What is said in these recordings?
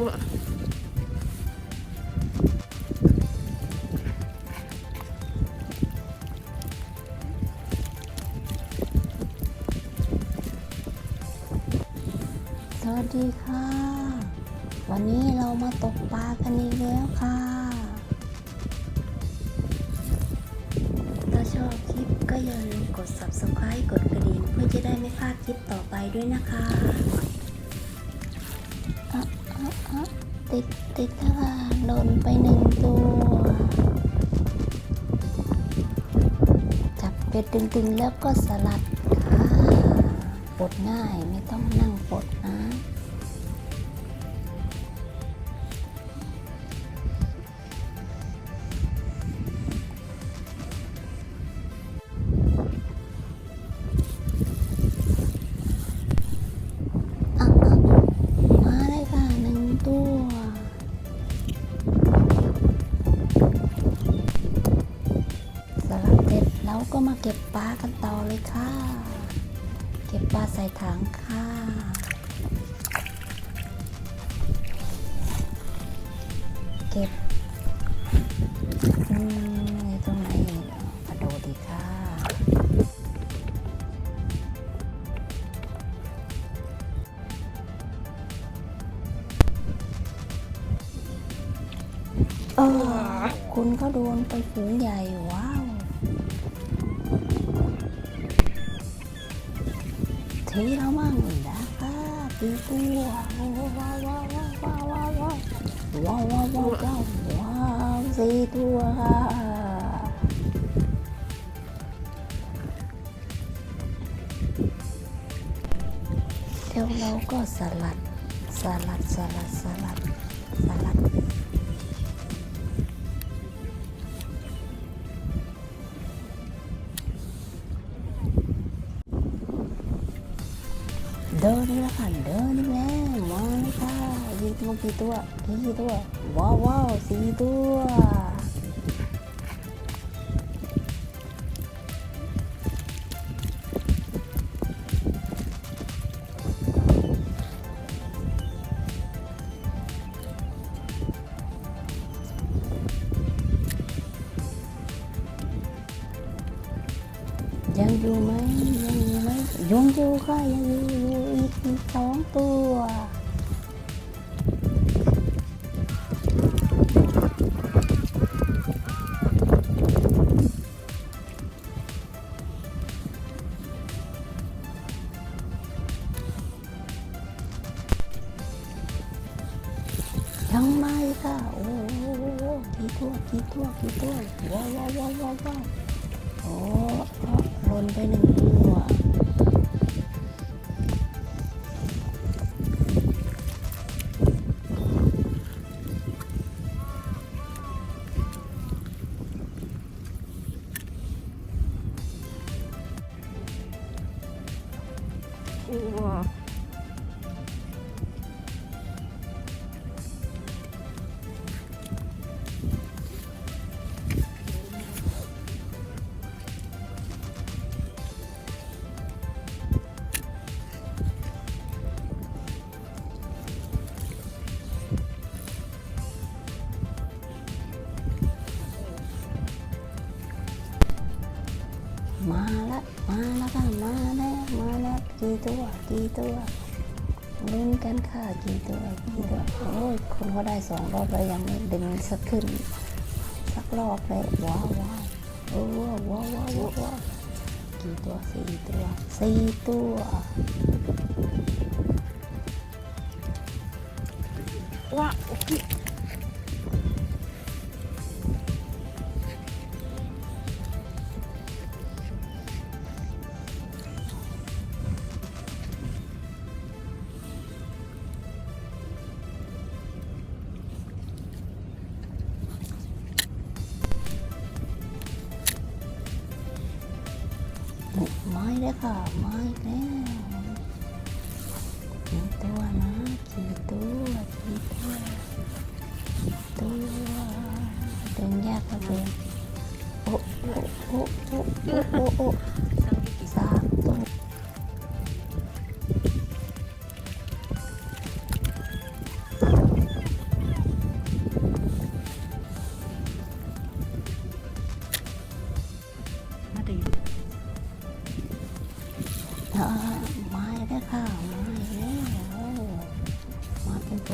ว้าสวัสดีค่ะวันนี้เรามาตกปลากันอีกแล้วค่ะถ้าชอบคลิปก็อย่าลืมกด Subscribe กดกระดิ่งเพื่อจะได้ไม่พลาดคลิปต่อไปด้วยนะคะติดค่ะหล่นไป1 ตัวจับเป็ดตึงๆแล้วก็สลัดค่ะปลดง่ายไม่ต้องนั่งปลดนะมาเลยค่ะ1 ตัวสลัดเสร็จแล้วก็มาเก็บปลากันต่อเลยค่ะเก็บปลาใส่ถังค่ะเก็บในตรงไหนกระโดดดีค่ะคุณก็โดนไปฝูงใหญ่ว้าวทีแล้วมั่งนะคะตีตัวว้าวว้าวว้าวว้าวว้าวว้าวว้าวว้าวว้าวว้าว4 ตัวค่ะเดี๋ยวเราก็สลัดเดินนี่ละค่ะเดินนี่แหละมาเลยค่ะยิงมากี่ตัวว้าวว้าว4 ตัวยังอยู่ไหมยังอยู่ค่ะยังอยู่อีก2 ตัวยังไม่ค่ะโอ้กี่ตัวว้าวโอ้หล่นไป1 ตัวว้ามาแล้วค่ะมาแล้วกี่ตัวลุ้นกันค่ะกี่ตัวโอ้ยคนก็ได้2 รอบแล้วยังไม่ดึงสักรอบเลยว้าวโอ้ว้าวกี่ตัว4 ตัวว้าไม้เลยค่ะไม้แล้วกี่ตัวนะกี่ตัวดึงยากเหลือเกินโอ้3 ตัว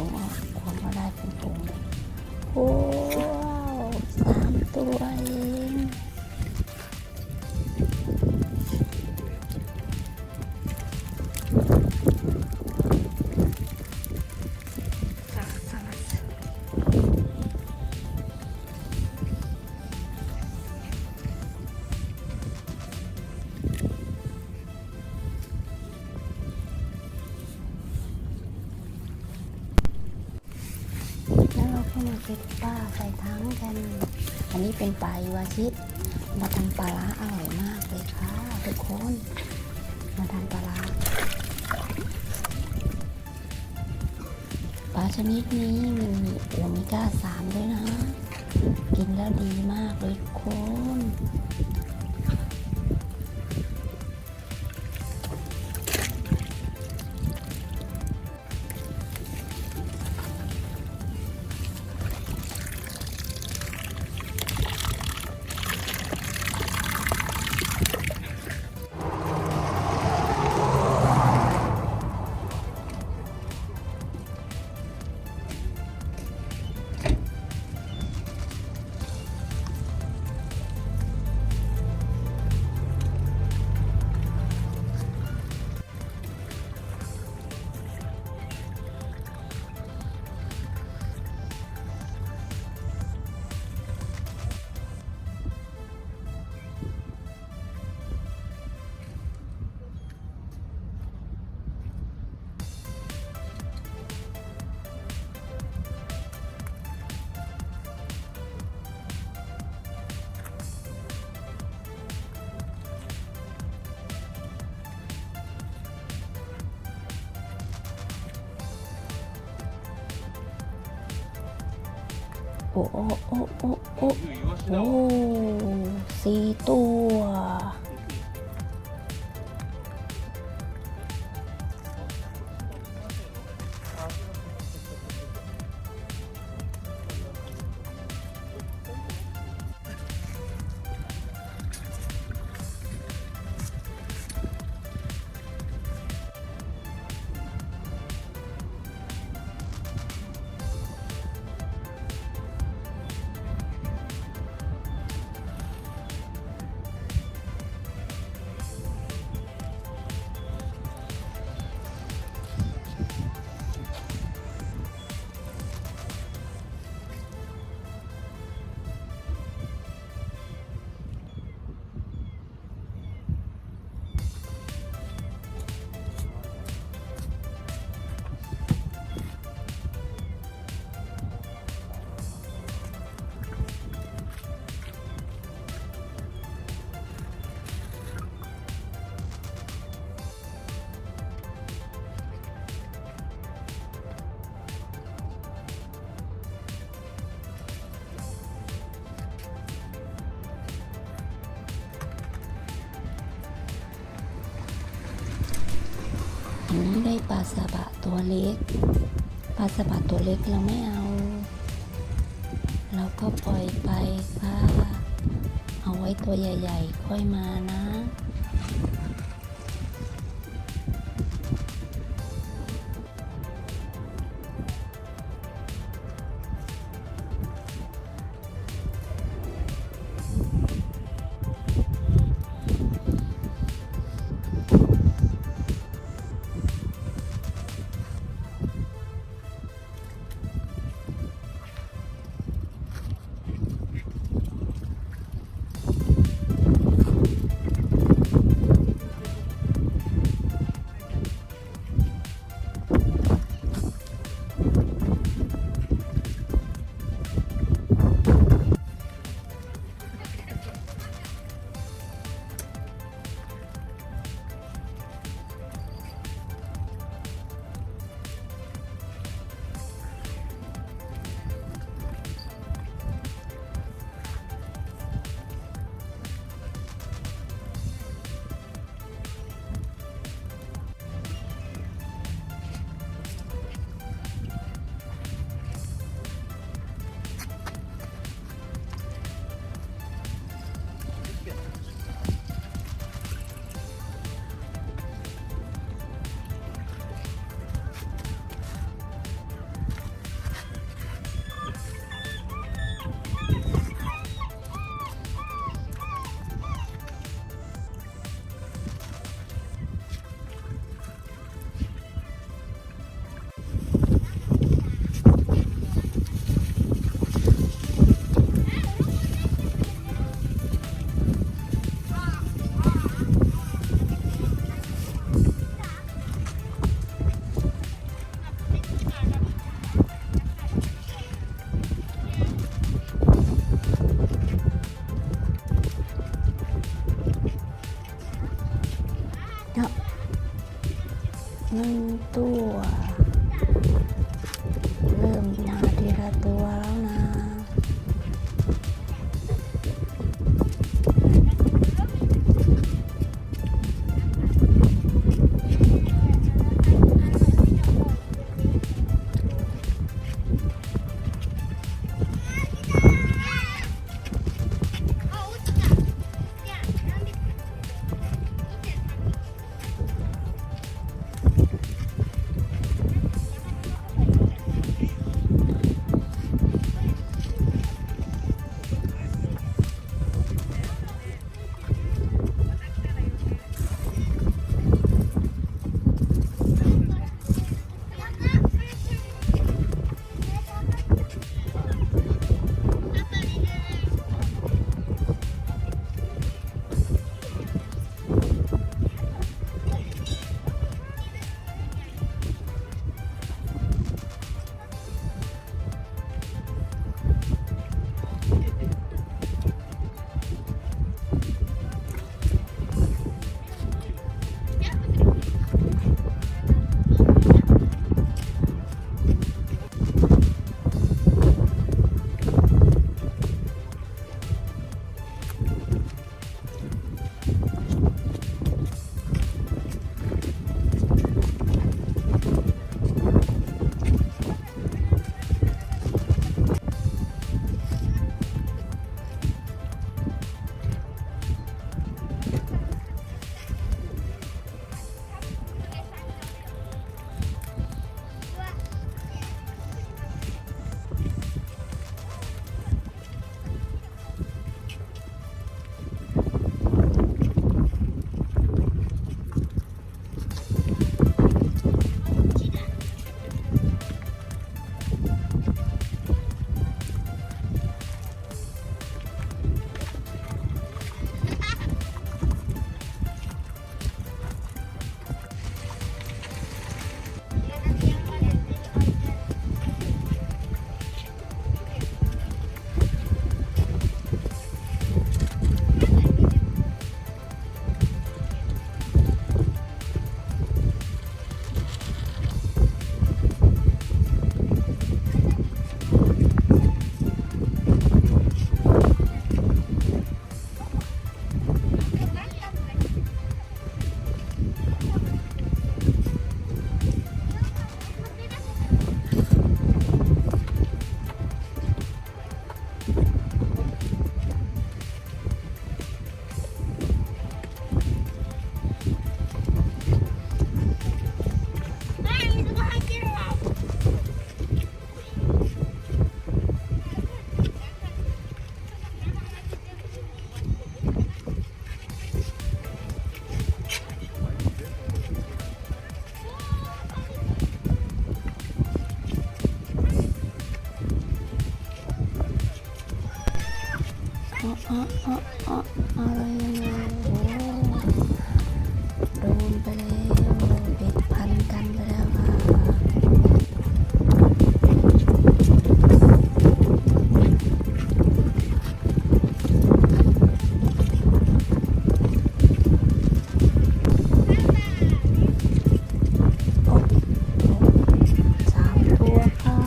ถุงออกคนก็ได้เป็นถุงเลยโอ้3 ตัวเองแล้วเราก็มาเก็บปลาใส่ถังกันอันนี้เป็นปลายูอาชิมาทำปลาร้าอร่อยมากเลยค่ะทุกคนมาทำปลาร้าปลาชนิดนี้มีโอเมก้า 3ด้วยนะกินแล้วดีมากเลยทุกคนโอ้4 ตัวอันนี้ได้ปลาสบะตัวเล็กปลาสบะตัวเล็กเราไม่เอาเราก็ปล่อยไปค่ะเอาไว้ตัวใหญ่ๆค่อยมานะ อ๋ออ๋ออ๋ออะไรยังไงโอ้โดนไปแล้วเบ็ดพันกันไปแล้วค่ะโอ้โอ้3 ตัวค่ะ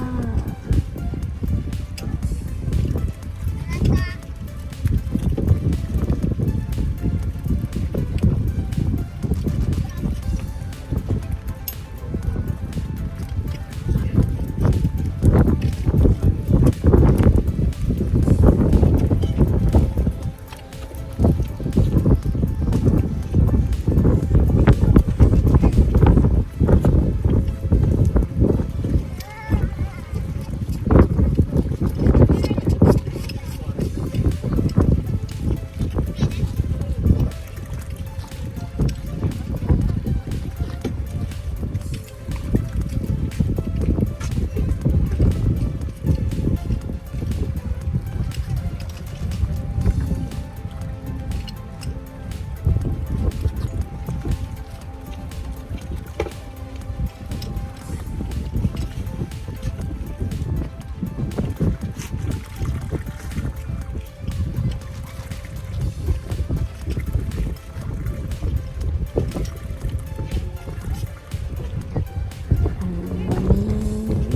วันนี้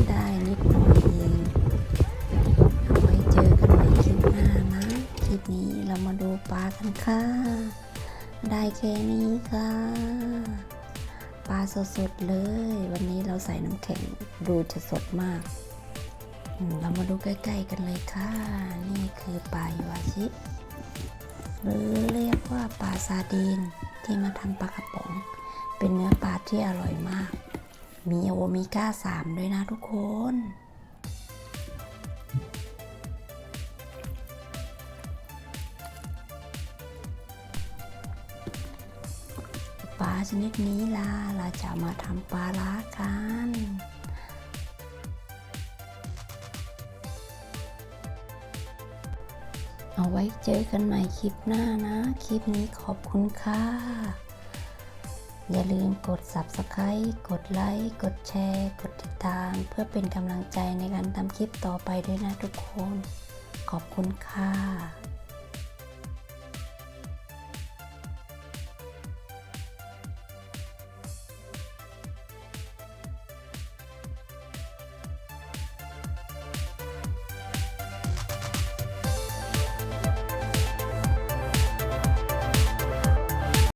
ได้นิดหน่อยเองไว้เจอกันใหม่คลิปหน้านะคลิปนี้เรามาดูปลากันค่ะได้แค่นี้ค่ะปลาสดๆเลยวันนี้เราใส่น้ำแข็งดูจะสดมากเรามาดูใกล้ๆกันเลยค่ะนี่คือปลายูอาชิหรือเรียกว่าปลาซาดีนที่มาทำปลากระป๋องเป็นเนื้อปลาที่อร่อยมากมีโอเมก้า 3ด้วยนะทุกคนปลาชนิดนี้ล่ะเราจะมาทำปลาร้ากันเอาไว้เจอกันใหม่คลิปหน้านะคลิปนี้ขอบคุณค่ะอย่าลืมกด Subscribe กดไลค์กดแชร์กดติดตามเพื่อเป็นกำลังใจในการทำคลิปต่อไปด้วยนะทุกคนขอบคุณค่ะ